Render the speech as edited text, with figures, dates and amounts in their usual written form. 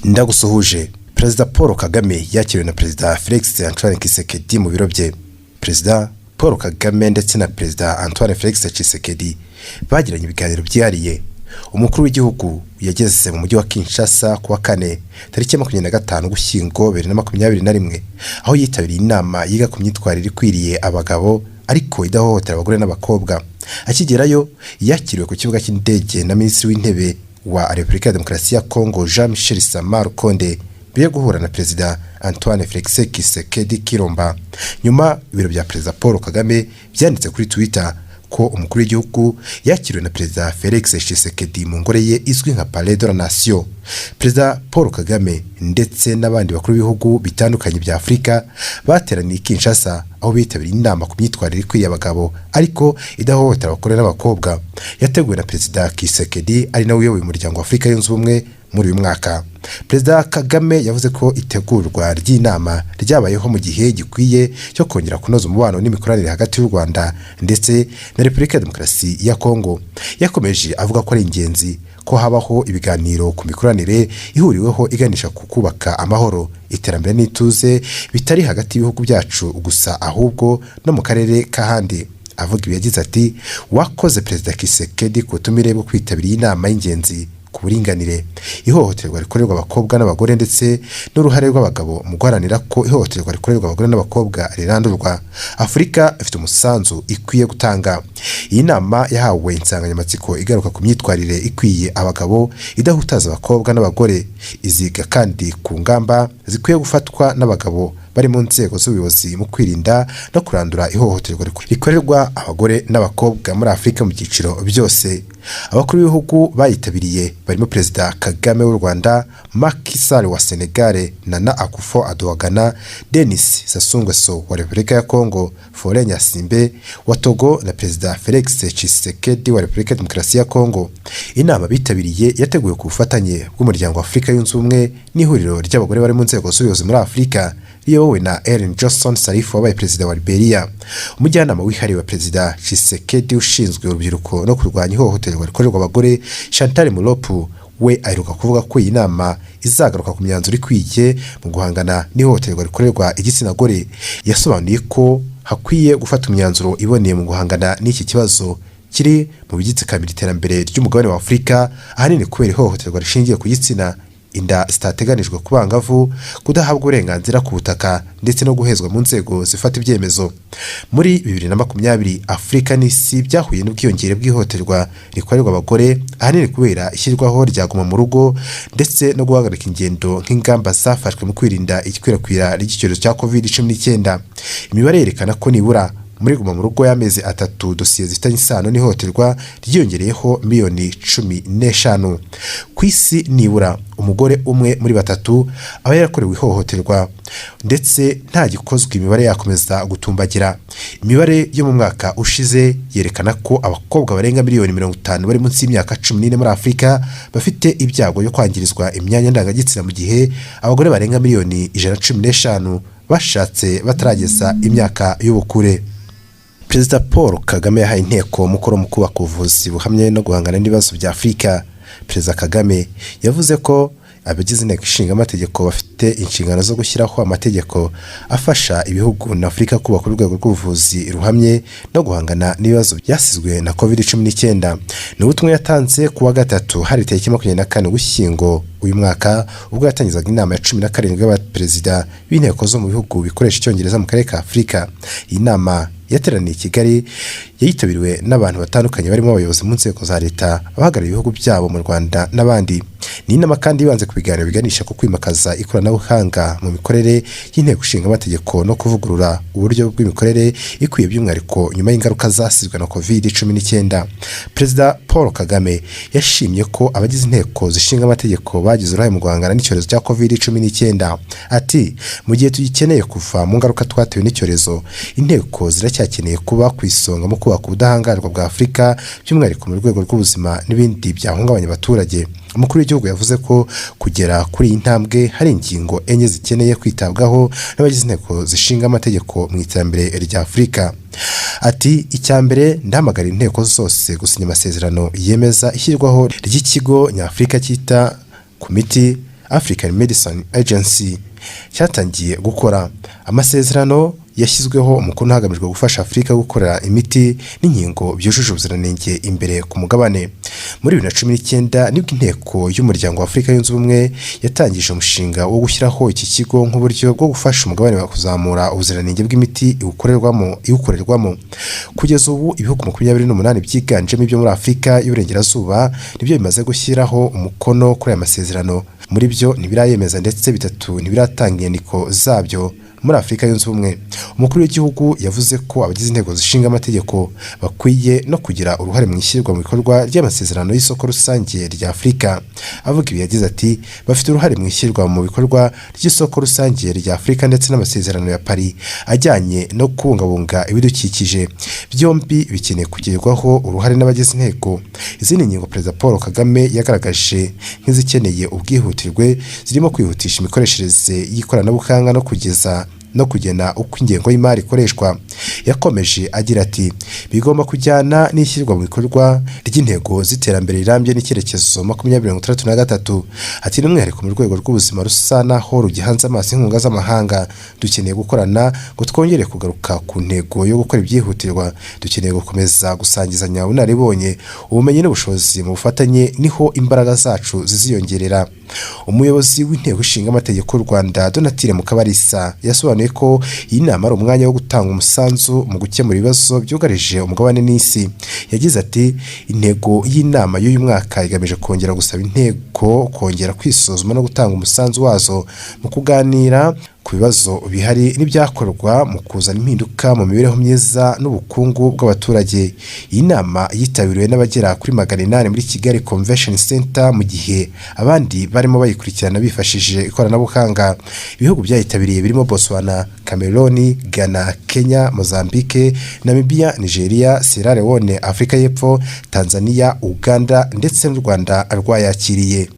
Ndagusuhuje. Perezida Paul Kagame yakiriwe na Perezida Felix Antoine Tshisekedi mu biro bye. Perezida Paul Kagame ndetse na Perezida Antoine Felix Tshisekedi bagiranye ibiganiro byihariye. Umukuru w'igihugu yageze mu mujyi wa Kinshasa kuwa kane tariki 25 Ugushyingo 2021 aho yitabiriye inama yiga ku myitwarire ikwiriye abagabo ariko idahohotera abagore n'abakobwa. Akigerayo yakiriwe ku kibuga cy'indege na Minisitiri w'Intebe wa Repubulika ya Demokarasi ya Kongo Jean-Michel Sama Lukonde biye guhura na Perezida Antoine Felix Tshisekedi Kilomba. Nyuma ibiro bya Perezida Paul Kagame byanditse kuri Twitter ko umukuru w'igihugu yakiriwe na Perezida Felix Tshisekedi mu ngoro ye izwi nka Palais de la Nation. Perezida Paul Kagame ndetse n'abandi bakuru b'ibihugu bitandukanye bya Afurika bateraniye Kinshasa aho bitabiriye inama ku myitwarire ikwiye abagabo ariko idahohotera abagore n'abakobwa yateguwe na Perezida Tshisekedi ari nawe uyoboye umuryango wa Afurika yunze ubumwe muri uyu mwaka. Perezida Kagame yavuze ko itegurwa ry'inama ryabayeho mu gihe gikwiye cyo kongera kunoza umubano n'imikoranire hagati y'u Rwanda ndetse na Repubulika ya Demokarasi ya Kongo. Yakomeje avuga ko ari ingenzi ko habaho ibiganiro ku mikoranire ihuriweho iganisha ku kubaka amahoro, iterambere n'ituze bitari hagati y'ibihugu byacu gusa ahubwo no mu karere kahandi. Avuga ibi yagize ati wakoze Perezida Tshisekedi kutumire bwo kwitabira inama y'ingenzi ku buringanire, ihohoterwa rikorerwa abakobwa n'abagore ndetse n'uruhare rw'abagabo mu guharanira ko ihohoterwa rikorerwa abagore n'abakobwa rirandurwa. Afurika ifite umusanzu ikwiye gutanga. Iyi nama yahawe insanganyamatsiko igaruka ku myitwarire ikwiye abagabo idahutaza abakobwa n'abagore, iziga kandi ku ngamba zikwiye gufatwa n'abagabo bari mu nzego z'ubuyobozi mu kwirinda no kurandura ihohoterwa rikorerwa abagore n'abakobwa muri Afurika mu byiciro byose. Abakuru b'ibihugu bayitabiriye barimo Perezida Kagame w'u Rwanda, Macky Sall wa Senegal, Nana Akufo-Addo wa Ghana, Denis Sassou Nguesso wa Repubulika ya Kongo, Faure Gnassingbe wa Togo na Perezida Felix Tshisekedi wa Repubulika ya Demokarasi ya Kongo. Inama bitabiriye yateguwe ku bufatanye bw'umuryango wa Afurika yunze ubumwe n'ihuriro ry'abagore bari mu nzego z'ubuyobozi muri Afurika riyobowe na Ellen Johnson Sirleaf wabaye Perezida wa Liberia. Umujyanama wihariye wa Perezida Tshisekedi ushinzwe urubyiruko no kurwanya ihohoterwa rikorerwa abagore, Chantal Molopu, we aheruka kuvuga ko iyi nama izagaruka ku myanzuro ikwiye mu guhangana n'ihohoterwa rikorerwa igitsina gore. Yasobanuye ko hakwiye gufata imyanzuro iboneye mu guhangana n'iki kibazo kiri mu bigitsikamira iterambere ry'umugabane wa Afurika, ahanini kubera ihohoterwa rishingiye ku gitsina, inda zitateganijwe ku bangavu, kudahabwa uburenganzira ku butaka ndetse no guhezwa mu nzego zifata ibyemezo. Muri 2020 Afurika n'isi byahuye n'ubwiyongere bw'ihohoterwa rikorerwa abagore, ahanini kubera ishyirwaho ryaguma mu rugo ndetse no guhagarika ingendo nk'ingamba zafashwe mu kwirinda ikwirakwira ry'icyorezo cya COVID-19. Imibare yerekana ko nibura muri guma mu rugo y'amezi 3 dosiye zifitanye isano n'ihohoterwa ryiyongereyeho miliyoni 15. Ku isi nibura umugore umwe muri 3 aba yarakorewe ihohoterwa ndetse nta gikozwe imibare yakomeza gutumbagira. Imibare yo mu mwaka ushize yerekana ko abakobwa barenga miliyoni 50 bari munsi y'imyaka 14 muri Afurika bafite ibyago byo kwangirizwa imyanya ndangagitsina mu gihe abagore barenga miliyoni 115 bashatse batarageza imyaka y'ubukure. Perezida Paul Kagame yahaye inteko mukuru mu kubaka ubuvuzi buhamye no guhangana n'ibibazo bya Afurika. Perezida Kagame yavuze ko abagize inteko ishinga amategeko bafite inshingano zo gushyiraho amategeko afasha ibihugu na Afurika kubaka urwego rw'ubuvuzi ruhamye no guhangana n'ibibazo byasizwe na COVID-19. Ni ubutumwa yatanze kuwa gatatu hari tariki 24 Ugushyingo uyu mwaka ubwo yatangizaga inama ya 17 y'abaperezida b'inteko zo mu bihugu bikoresha icyongereza mu karere ka Afurika. Iyi nama yateraniye i Kigali yayitabiriwe n'abantu batandukanye barimo abayobozi mu nzego za leta, abahagarariye ibihugu byabo mu Rwanda n'abandi. Ni inama kandi ibanze ku biganiro biganisha ku kwimakaza ikoranabuhanga mu mikorere y'inteko ishinga amategeko no kuvugurura uburyo bw'imikorere ikwiye by'umwihariko nyuma y'ingaruka zasizwe na COVID-19. Perezida Paul Kagame yashimye ko abagize inteko zishinga amategeko bagize uruhare mu guhangana n'icyorezo cya COVID-19. Ati mu gihe tugikeneye kuva mu ngaruka twatewe n'icyorezo, inteko ziracyakeneye kuba ku isonga mu kubaka ubudahangarwa bwa Afurika by'umwihariko mu rwego rw'ubuzima n'ibindi byahungabanya abaturage. Umukuru w'igihugu yavuze ko kugera kuri iyi ntambwe hari ingingo enye zikeneye kwitabwaho n'abagize inteko zishinga amategeko mu iterambere rya Afurika. Ati icyambere ndahamagarira inteko zose gusinya amasezerano yemeza ishyirwaho ry'ikigo nyafurika cyita ku miti African Medicine Agency cyatangiye gukora. Amasezerano yashyizweho umukono hagamijwe gufasha Afurika gukorera imiti n'inkingo byujuje ubuziranenge imbere ku mugabane. Muri 2019 nibwo inteko y'umuryango wa Afurika yunze ubumwe yatangije umushinga wo gushyiraho iki kigo nk'uburyo bwo gufasha umugabane wa kuzamura ubuziranenge bw'imiti iwukorerwamo. Kugeza ubu ibihugu 28 byiganjemo ibyo muri Afurika y'Uburengerazuba nibyo bimaze gushyiraho umukono kuri aya masezerano. Muri byo ntibirayemeza ndetse 3 ntibiratanga inyandiko zabyo. Muri Afurika yunze ubumwe, umukuru w'igihugu yavuze ko abagize intego zishinga amategeko bakwiye no kugira uruhare mu ishyirwa mu bikorwa ry'amasezerano y'isoko rusange rya Afurika. Avuga ibi yagize ati bafite uruhare mu ishyirwa mu bikorwa ry'isoko rusange rya Afurika ndetse n'amasezerano ya Paris ajyanye no kubungabunga ibidukikije. Byombi bikeneye kugerwaho uruhare n'abagize inteko. Izindi ngingo Perezida Paul Kagame yagaragaje nk'izikeneye ubwihutirwe zirimo kwihutisha imikoreshereze y'ikoranabuhanga no kugena uko ingengo y'imari ikoreshwa. Yakomeje agira ati bigomba kujyana n'ishyirwa mu bikorwa ry'intego z'iterambere rirambye n'icyerekezo 2063. Ati n'umwihariko mu rwego rw'ubuzima rusana ho rugihanze amaso inkunga z'amahanga. Dukeneye gukorana ngo twongere kugaruka ku ntego yo gukora ibyihutirwa. Dukeneye gukomeza gusangizanya ubunararibonye, ubumenyi n'ubushobozi mu bufatanye, niho imbaraga zacu ziziyongerera. Umuyobozi w'inteko ishinga amategeko y'u Rwanda Donatille Mukabalisa yasobanuye ko iyi nama ari umwanya wo gutanga umusanzu mu gukemura ibibazo byugarije umugabane n'isi. Yagize ati intego y'inama y'uyu mwaka igamije kongera gusaba inteko kongera kwisuzuma no gutanga umusanzu wazo mu kuganira ku bibazo bihari n'ibyakorwa mu kuzana impinduka mu mibereho myiza n'ubukungu bw'abaturage. Iyi nama yitabiriwe n'abagera kuri 800 muri Kigali Convention Center, mu gihe abandi barimo bayikurikirana bifashishije ikoranabuhanga. Ibihugu byayitabiriye birimo Botswana, Cameroon, Ghana, Kenya, Mozambique, Namibia, Nigeria, Sierra Leone, Afrika y'Epfo, Tanzania, Uganda ndetse n'u Rwanda rwayakiriye.